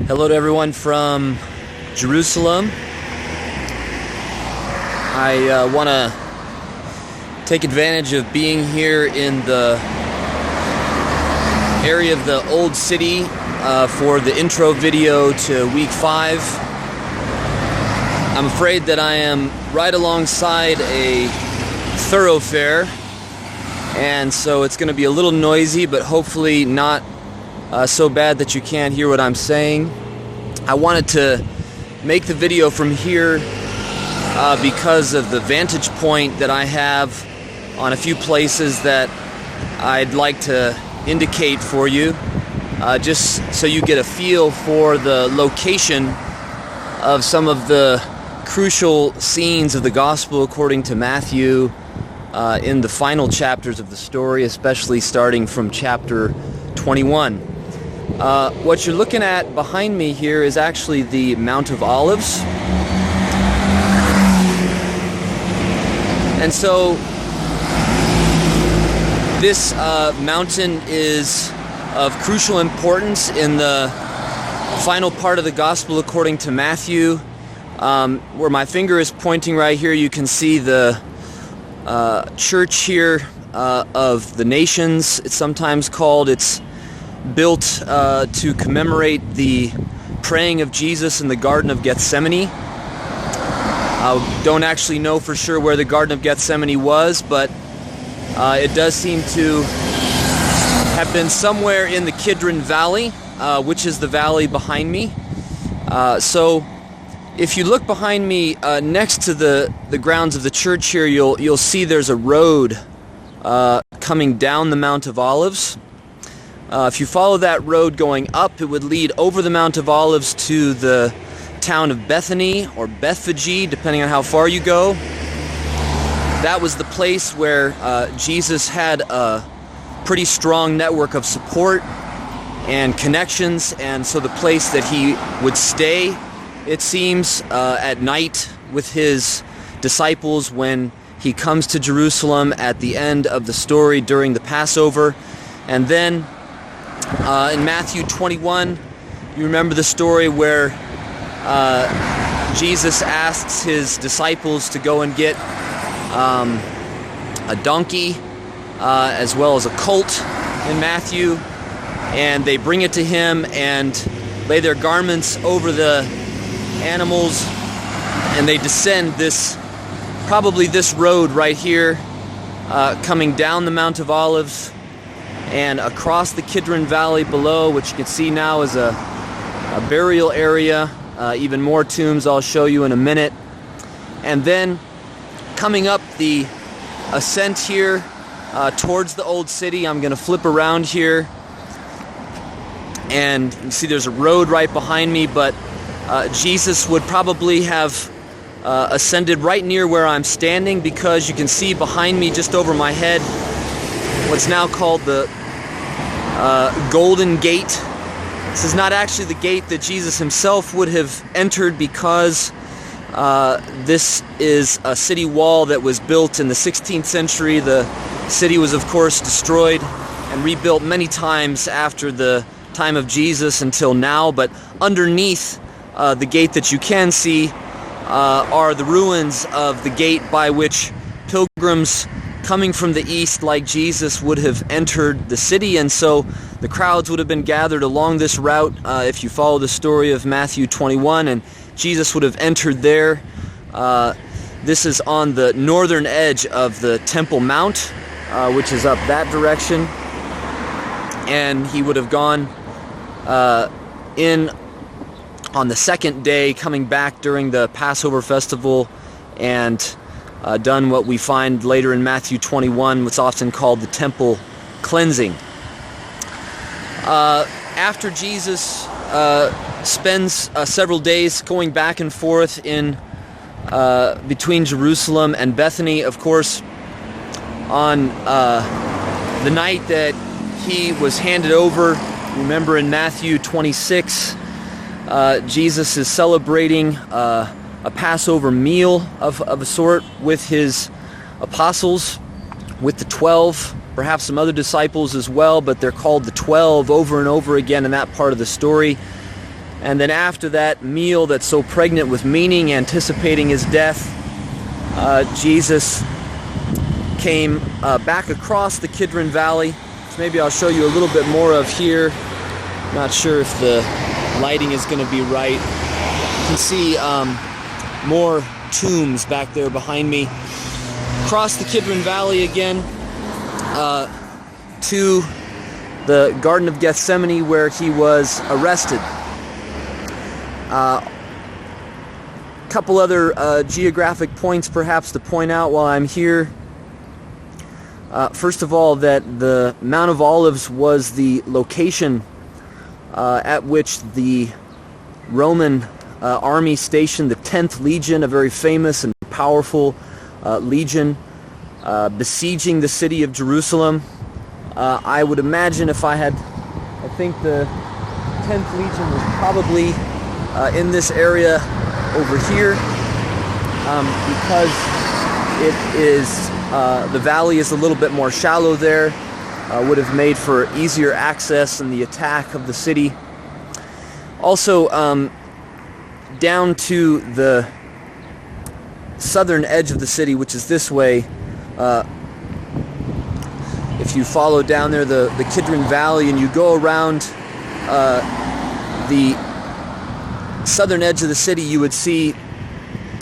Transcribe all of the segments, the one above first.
Hello to everyone from Jerusalem. I want to take advantage of being here in the area of the Old City for the intro video to week 5. I'm afraid that I am right alongside a thoroughfare, and so it's going to be a little noisy, but hopefully not so bad that you can't hear what I'm saying. I wanted to make the video from here because of the vantage point that I have on a few places that I'd like to indicate for you, just so you get a feel for the location of some of the crucial scenes of the Gospel according to Matthew in the final chapters of the story, especially starting from chapter 21. What you're looking at behind me here is actually the Mount of Olives. And so this mountain is of crucial importance in the final part of the Gospel according to Matthew. Where my finger is pointing right here, you can see the church here of the nations, it's sometimes called. It's built to commemorate the praying of Jesus in the Garden of Gethsemane. I don't actually know for sure where the Garden of Gethsemane was, but it does seem to have been somewhere in the Kidron Valley, which is the valley behind me. So if you look behind me next to the grounds of the church here, you'll see there's a road coming down the Mount of Olives. If you follow that road going up, it would lead over the Mount of Olives to the town of Bethany or Bethphage, depending on how far you go. That was the place where Jesus had a pretty strong network of support and connections, and so the place that he would stay, it seems, at night with his disciples when he comes to Jerusalem at the end of the story during the Passover. And then in Matthew 21, you remember the story where Jesus asks his disciples to go and get a donkey as well as a colt in Matthew, and they bring it to him and lay their garments over the animals, and they descend probably this road right here, coming down the Mount of Olives and across the Kidron Valley below, which you can see now is a burial area, even more tombs I'll show you in a minute. And then coming up the ascent here towards the Old City, I'm going to flip around here, and you can see there's a road right behind me, but Jesus would probably have ascended right near where I'm standing, because you can see behind me, just over my head, what's now called the Golden Gate. This is not actually the gate that Jesus himself would have entered, because this is a city wall that was built in the 16th century. The city was, of course, destroyed and rebuilt many times after the time of Jesus until now, but underneath the gate that you can see are the ruins of the gate by which pilgrims coming from the east like Jesus would have entered the city. And so the crowds would have been gathered along this route if you follow the story of Matthew 21, and Jesus would have entered there. This is on the northern edge of the Temple Mount, which is up that direction, and he would have gone in on the second day, coming back during the Passover festival, and done what we find later in Matthew 21, what's often called the temple cleansing. After Jesus spends several days going back and forth in between Jerusalem and Bethany, of course, on the night that he was handed over, remember in Matthew 26, Jesus is celebrating a Passover meal of a sort with his apostles, with the 12, perhaps some other disciples as well, but they're called the 12 over and over again in that part of the story. And then after that meal that's so pregnant with meaning, anticipating his death, Jesus came back across the Kidron Valley. So maybe I'll show you a little bit more of here. Not sure if the lighting is going to be right. You can see more tombs back there behind me. Across the Kidron Valley again to the Garden of Gethsemane, where he was arrested. Couple other geographic points perhaps to point out while I'm here. First of all, that the Mount of Olives was the location at which the Roman army stationed the 10th Legion, a very famous and powerful legion, besieging the city of Jerusalem. I would imagine I think the 10th Legion was probably in this area over here, because it is the valley is a little bit more shallow there, would have made for easier access in the attack of the city. Also, down to the southern edge of the city, which is this way, if you follow down there the Kidron Valley and you go around the southern edge of the city, you would see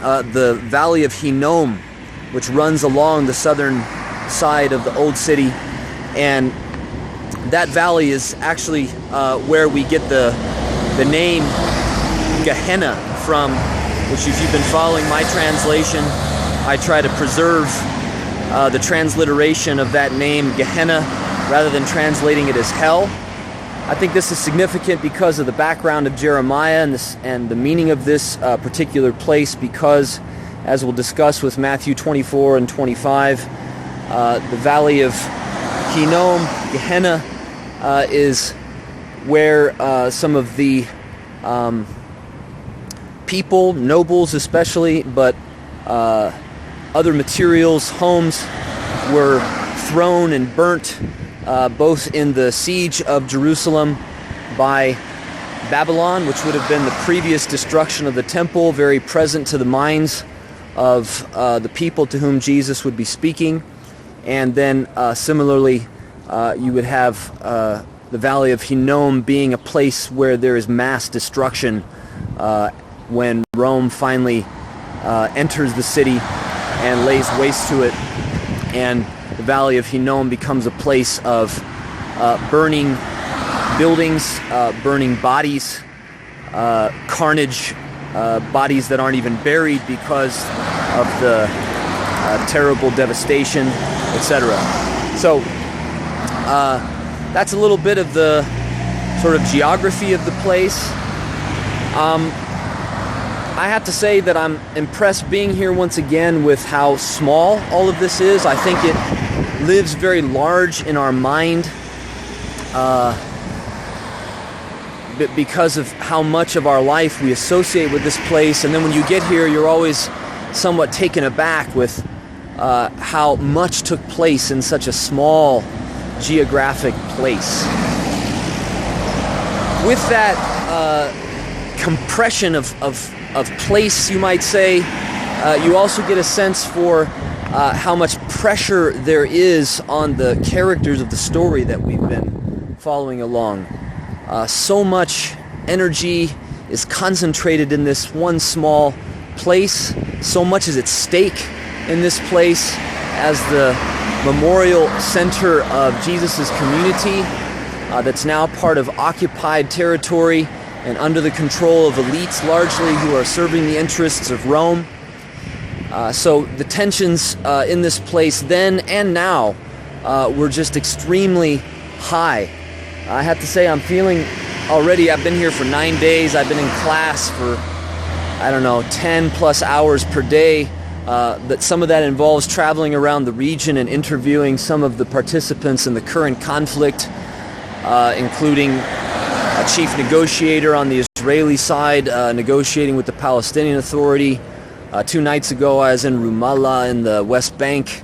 the Valley of Hinnom, which runs along the southern side of the old city. And that valley is actually where we get the name Gehenna from, which, if you've been following my translation, I try to preserve the transliteration of that name Gehenna rather than translating it as hell. I think this is significant because of the background of Jeremiah and the meaning of this particular place, because, as we'll discuss with Matthew 24 and 25, the Valley of Hinnom, Gehenna, is where some of the people, nobles especially, but other materials, homes, were thrown and burnt, both in the siege of Jerusalem by Babylon, which would have been the previous destruction of the temple, very present to the minds of the people to whom Jesus would be speaking. And then similarly, you would have the Valley of Hinnom being a place where there is mass destruction when Rome finally enters the city and lays waste to it. And the Valley of Hinnom becomes a place of burning buildings, burning bodies, carnage, bodies that aren't even buried because of the terrible devastation, etc. So that's a little bit of the sort of geography of the place. I have to say that I'm impressed being here once again with how small all of this is. I think it lives very large in our mind because of how much of our life we associate with this place. And then when you get here, you're always somewhat taken aback with how much took place in such a small geographic place. With that compression of place, you might say, you also get a sense for how much pressure there is on the characters of the story that we've been following along. So much energy is concentrated in this one small place. So much is at stake in this place as the memorial center of Jesus' community that's now part of occupied territory and under the control of elites largely who are serving the interests of Rome. So the tensions in this place then and now were just extremely high. I have to say, I'm feeling already, I've been here for 9 days, I've been in class for, 10 plus hours per day. That some of that involves traveling around the region and interviewing some of the participants in the current conflict, including a chief negotiator on the Israeli side, negotiating with the Palestinian Authority. 2 nights ago, I was in Ramallah in the West Bank,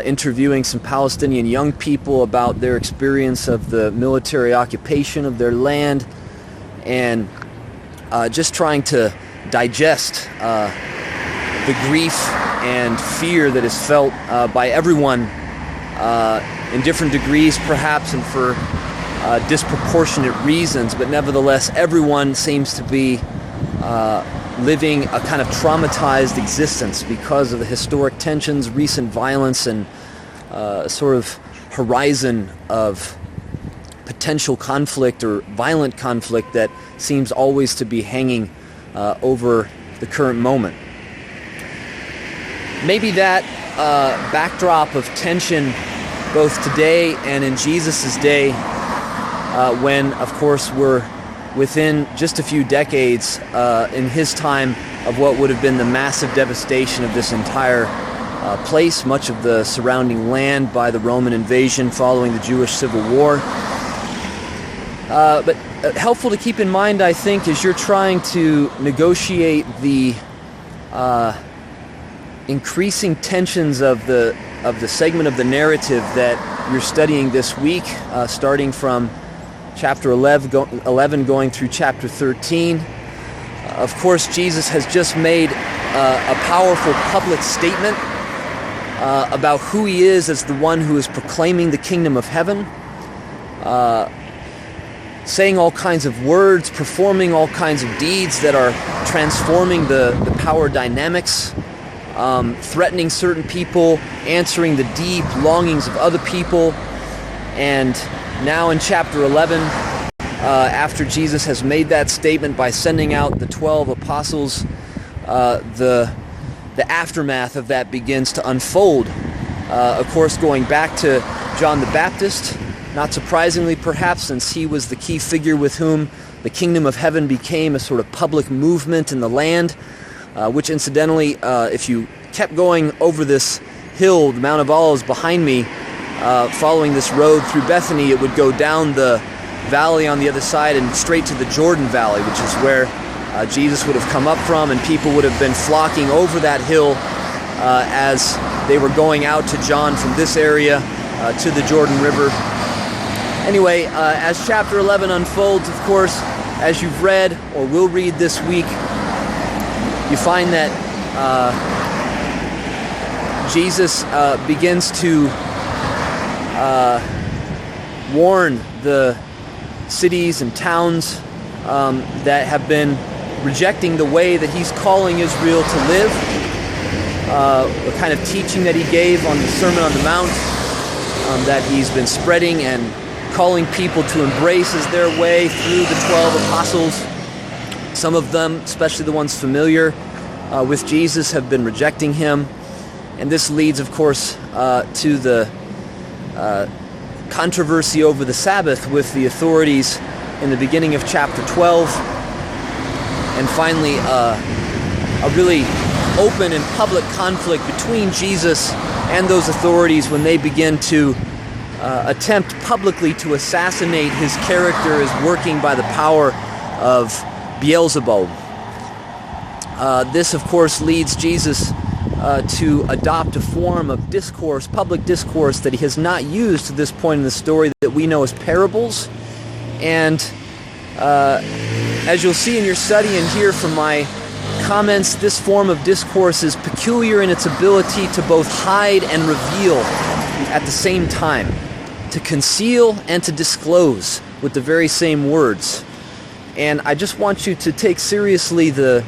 interviewing some Palestinian young people about their experience of the military occupation of their land. And just trying to digest the grief and fear that is felt by everyone in different degrees, perhaps, and for disproportionate reasons, but nevertheless, everyone seems to be living a kind of traumatized existence because of the historic tensions, recent violence, and sort of horizon of potential conflict or violent conflict that seems always to be hanging over the current moment. Maybe that backdrop of tension both today and in Jesus' day, when, of course, we're within just a few decades in his time of what would have been the massive devastation of this entire place, much of the surrounding land by the Roman invasion following the Jewish Civil War. But helpful to keep in mind, I think, as you're trying to negotiate the increasing tensions of the segment of the narrative that you're studying this week, starting from chapter 11 going through chapter 13. Of course, Jesus has just made a powerful public statement about who he is as the one who is proclaiming the kingdom of heaven, saying all kinds of words, performing all kinds of deeds that are transforming the power dynamics, threatening certain people, answering the deep longings of other people. And now in chapter 11, after Jesus has made that statement by sending out the 12 apostles, the aftermath of that begins to unfold. Of course, going back to John the Baptist, not surprisingly perhaps, since he was the key figure with whom the kingdom of heaven became a sort of public movement in the land, which incidentally, if you kept going over this hill, the Mount of Olives behind me, following this road through Bethany, it would go down the valley on the other side and straight to the Jordan Valley, which is where Jesus would have come up from, and people would have been flocking over that hill as they were going out to John from this area to the Jordan River. Anyway, as chapter 11 unfolds, of course, as you've read or will read this week, you find that Jesus begins to warn the cities and towns that have been rejecting the way that he's calling Israel to live, the kind of teaching that he gave on the Sermon on the Mount, that he's been spreading and calling people to embrace as their way through the 12 apostles. Some of them, especially the ones familiar with Jesus, have been rejecting him. And this leads, of course, to the controversy over the Sabbath with the authorities in the beginning of chapter 12. And finally, a really open and public conflict between Jesus and those authorities when they begin to attempt publicly to assassinate his character as working by the power of Beelzebub. This, of course, leads Jesus to adopt a form of discourse, public discourse, that he has not used to this point in the story, that we know as parables. And as you'll see in your study and hear from my comments, this form of discourse is peculiar in its ability to both hide and reveal at the same time, to conceal and to disclose with the very same words. And I just want you to take seriously the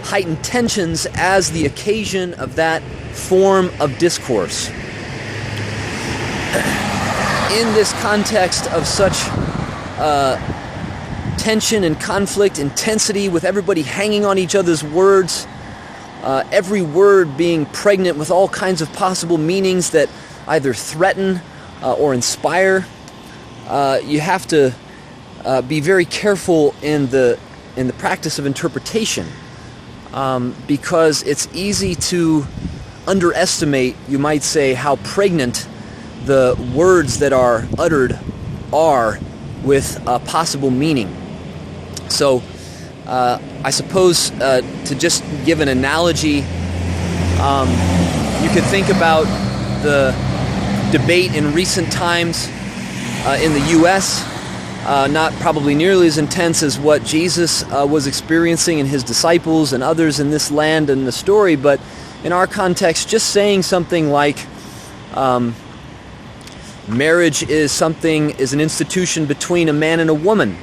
heightened tensions as the occasion of that form of discourse. In this context of such tension and conflict, intensity, with everybody hanging on each other's words, every word being pregnant with all kinds of possible meanings that either threaten or inspire, you have to be very careful in the practice of interpretation, because it's easy to underestimate, you might say, how pregnant the words that are uttered are with possible meaning. So I suppose to just give an analogy, you could think about the debate in recent times in the U.S. not probably nearly as intense as what Jesus was experiencing and his disciples and others in this land and the story, but in our context, just saying something like marriage is an institution between a man and a woman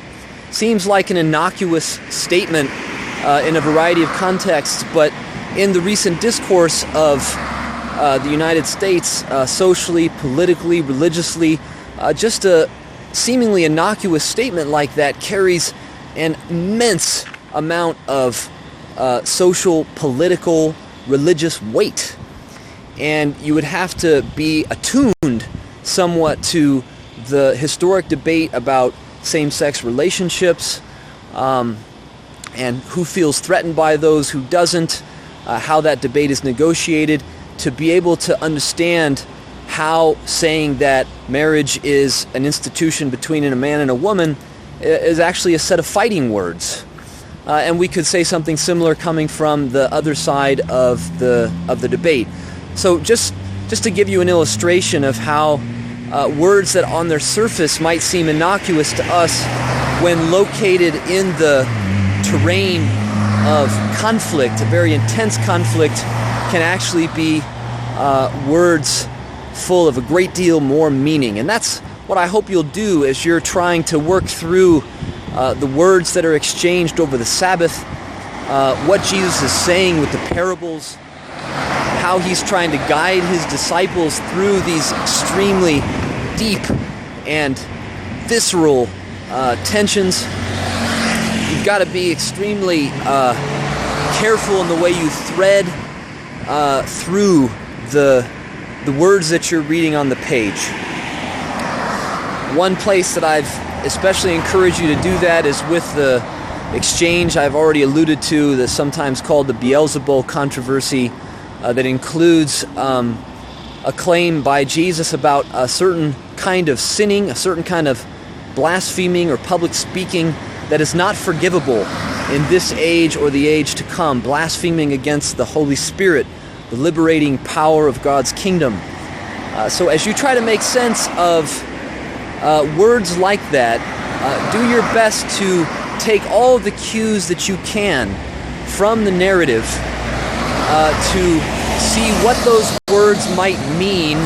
seems like an innocuous statement in a variety of contexts, but in the recent discourse of the United States, socially, politically, religiously, just a seemingly innocuous statement like that carries an immense amount of social, political, religious weight. And you would have to be attuned somewhat to the historic debate about same-sex relationships, and who feels threatened by those, who doesn't, how that debate is negotiated, to be able to understand how saying that marriage is an institution between a man and a woman is actually a set of fighting words. And we could say something similar coming from the other side of the debate. So just to give you an illustration of how words that on their surface might seem innocuous to us, when located in the terrain of conflict, a very intense conflict, can actually be words full of a great deal more meaning. And that's what I hope you'll do as you're trying to work through the words that are exchanged over the Sabbath, what Jesus is saying with the parables, how he's trying to guide his disciples through these extremely deep and visceral tensions. You've got to be extremely careful in the way you thread through the words that you're reading on the page. One place that I've especially encouraged you to do that is with the exchange I've already alluded to, that's sometimes called the Beelzebul controversy, that includes a claim by Jesus about a certain kind of sinning, a certain kind of blaspheming or public speaking that is not forgivable in this age or the age to come, blaspheming against the Holy Spirit, the liberating power of God's kingdom. So as you try to make sense of words like that, do your best to take all of the cues that you can from the narrative to see what those words might mean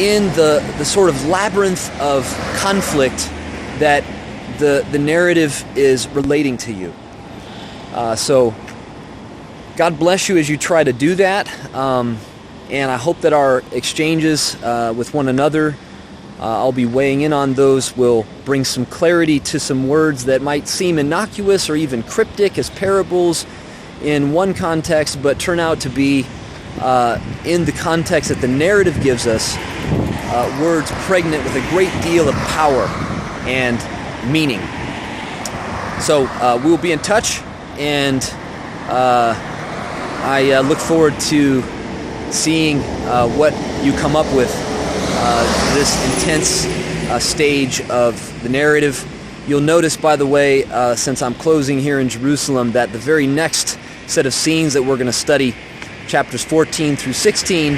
in the sort of labyrinth of conflict that the narrative is relating to you. So God bless you as you try to do that, and I hope that our exchanges with one another, I'll be weighing in on those, will bring some clarity to some words that might seem innocuous or even cryptic as parables in one context, but turn out to be, in the context that the narrative gives us, words pregnant with a great deal of power and meaning. So we'll be in touch, and I look forward to seeing what you come up with this intense stage of the narrative. You'll notice, by the way, since I'm closing here in Jerusalem, that the very next set of scenes that we're going to study, chapters 14 through 16,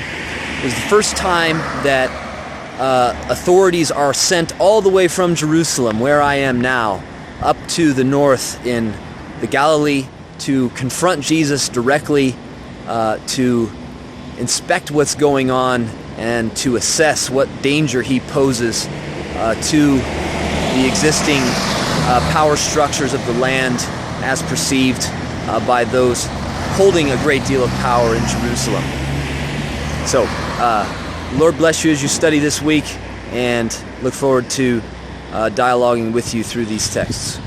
is the first time that authorities are sent all the way from Jerusalem, where I am now, up to the north in the Galilee to confront Jesus directly, to inspect what's going on, and to assess what danger he poses to the existing power structures of the land as perceived by those holding a great deal of power in Jerusalem. So, Lord bless you as you study this week, and look forward to dialoguing with you through these texts.